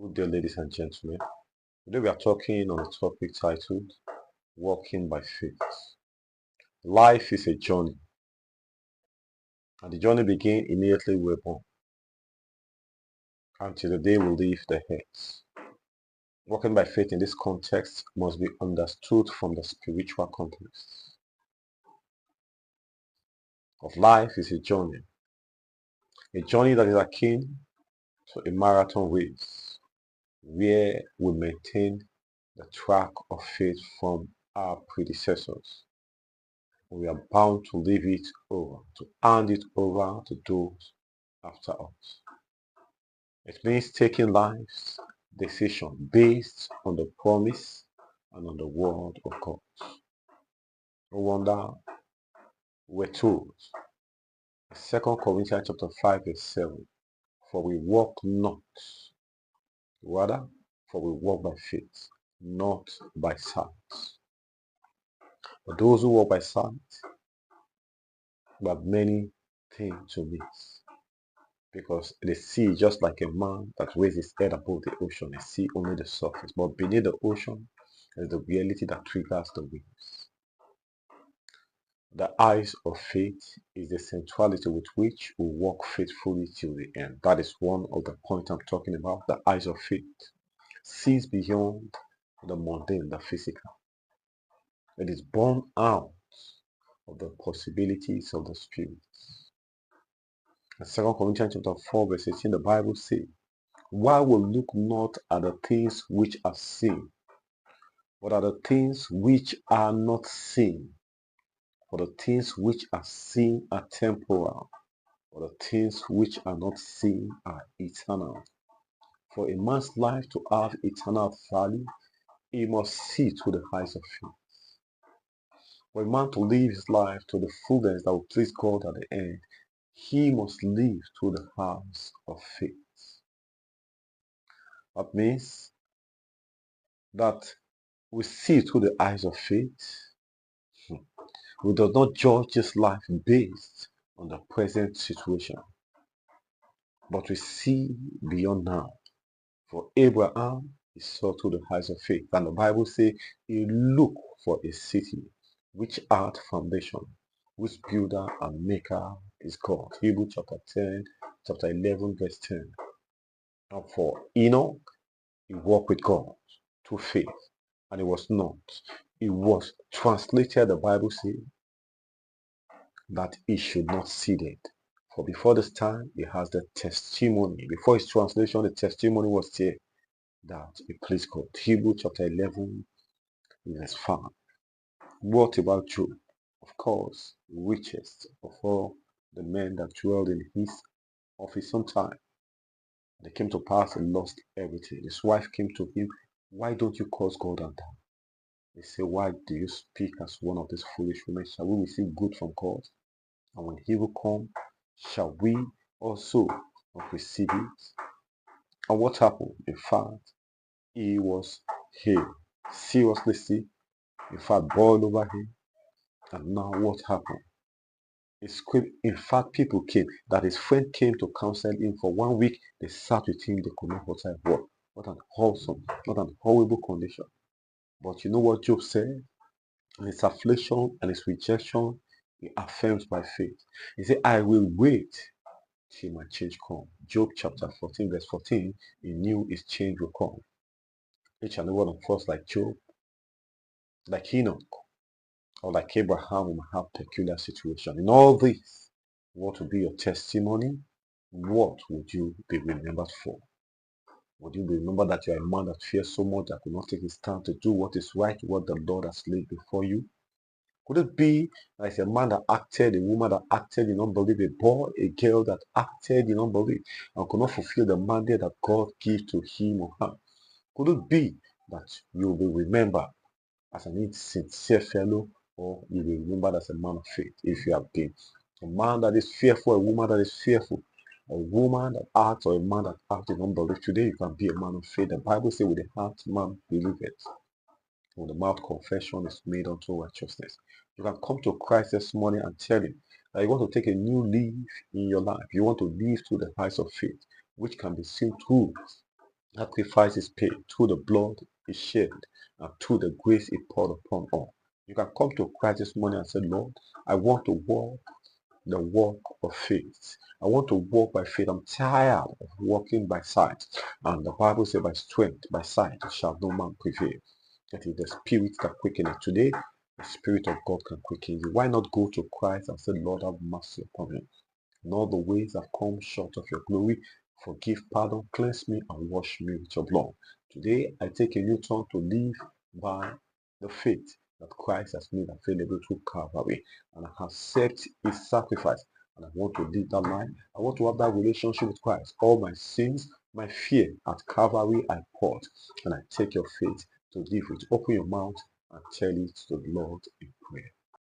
Good day, ladies and gentlemen. Today we are talking on a topic titled Walking by Faith. Life is a journey, and the journey begins immediately we're born until the day we leave the earth. Walking by faith in this context must be understood from the spiritual context of life is a journey that is akin to a marathon race where we maintain the track of faith from our predecessors. We are bound to leave it over, to hand it over to those after us. It means taking life's decision based on the promise and on the word of God. No wonder we're told in 2 Corinthians chapter 5 verse 7, for we walk not, rather, for we walk by faith, not by sight. But those who walk by sight have many things to miss. Because the sea, just like a man that raises his head above the ocean, they see only the surface. But beneath the ocean is the reality that triggers the waves. The eyes of faith is the centrality with which we walk faithfully till the end. That is one of the points I'm talking about. The eyes of faith sees beyond the mundane, the physical. It is born out of the possibilities of the spirit. In 2 Corinthians chapter 4 verse 18, the Bible says, while we look not at the things which are seen, but at the things which are not seen. For the things which are seen are temporal, but the things which are not seen are eternal. For a man's life to have eternal value, he must see through the eyes of faith. For a man to live his life to the fullness that will please God at the end, he must live through the eyes of faith. That means that we see through the eyes of faith. We do not judge this life based on the present situation, but we see beyond now. For Abraham, he saw through the eyes of faith. And the Bible says he looked for a city which had foundation, whose builder and maker is God. Hebrews chapter 10, chapter 11, verse 10. And for Enoch, he walked with God through faith, and he was not. He was translated, the Bible says, that he should not see it. For before this time, he has the testimony. Before his translation, the testimony was there that he pleased God. Hebrews chapter 11, verse 5. What about Job? Of course, richest of all the men that dwelled in his own time. They came to pass and lost everything. His wife came to him, why don't you curse God and die? He said, why do you speak as one of these foolish women? Shall we receive good from God? And when he will come, shall we also not receive it? And what happened? In fact, he was healed, seriously sick, in fact, boiled over him. And now what happened? In fact, people came, that his friend came to counsel him for 1 week. They sat with him, they could not utter a word. What an wholesome, what an horrible condition. But you know what Job said? In his affliction and his rejection, he affirms by faith. He said, I will wait till my change come. Job chapter 14, verse 14, he knew his change will come. Each and every one of us, like Job, like Enoch, or like Abraham, will have peculiar situation. In all this, what will be your testimony? What would you be remembered for? Would you be remembered that you are a man that fears so much that could not take his stand to do what is right, what the Lord has laid before you? Could it be that it's a man that acted, a woman that acted in unbelief, a boy, a girl that acted in unbelief and could not fulfill the mandate that God gave to him or her? Could it be that you will be remembered as an insincere fellow, or you will be remembered as a man of faith if you have been a man that is fearful, a woman that is fearful, a woman that acts or a man that acts in unbelief? Today you can be a man of faith. The Bible says with the heart man believeth, with the mouth confession is made unto righteousness. You can come to Christ this morning and tell him that you want to take a new leaf in your life. You want to live through the eyes of faith, which can be seen through Sacrifice is paid through the blood is shed and through the grace it poured upon all. You can come to Christ this morning and say, Lord, I want to walk the walk of faith. I want to walk by faith. I'm tired of walking by sight. And the Bible says, by strength, by sight shall no man prevail. That is the spirit that quickeneth. Today, the Spirit of God can quicken you. Why not go to Christ and say, Lord, have mercy upon me? In all the ways I've come short of your glory, forgive, pardon, cleanse me, and wash me with your blood. Today, I take a new turn to live by the faith that Christ has made available through Calvary, and I accept his sacrifice, and I want to live that life. I want to have that relationship with Christ. All my sins, my fear at Calvary, I poured, and I take your faith to live with. Open your mouth and tell it to the Lord in prayer.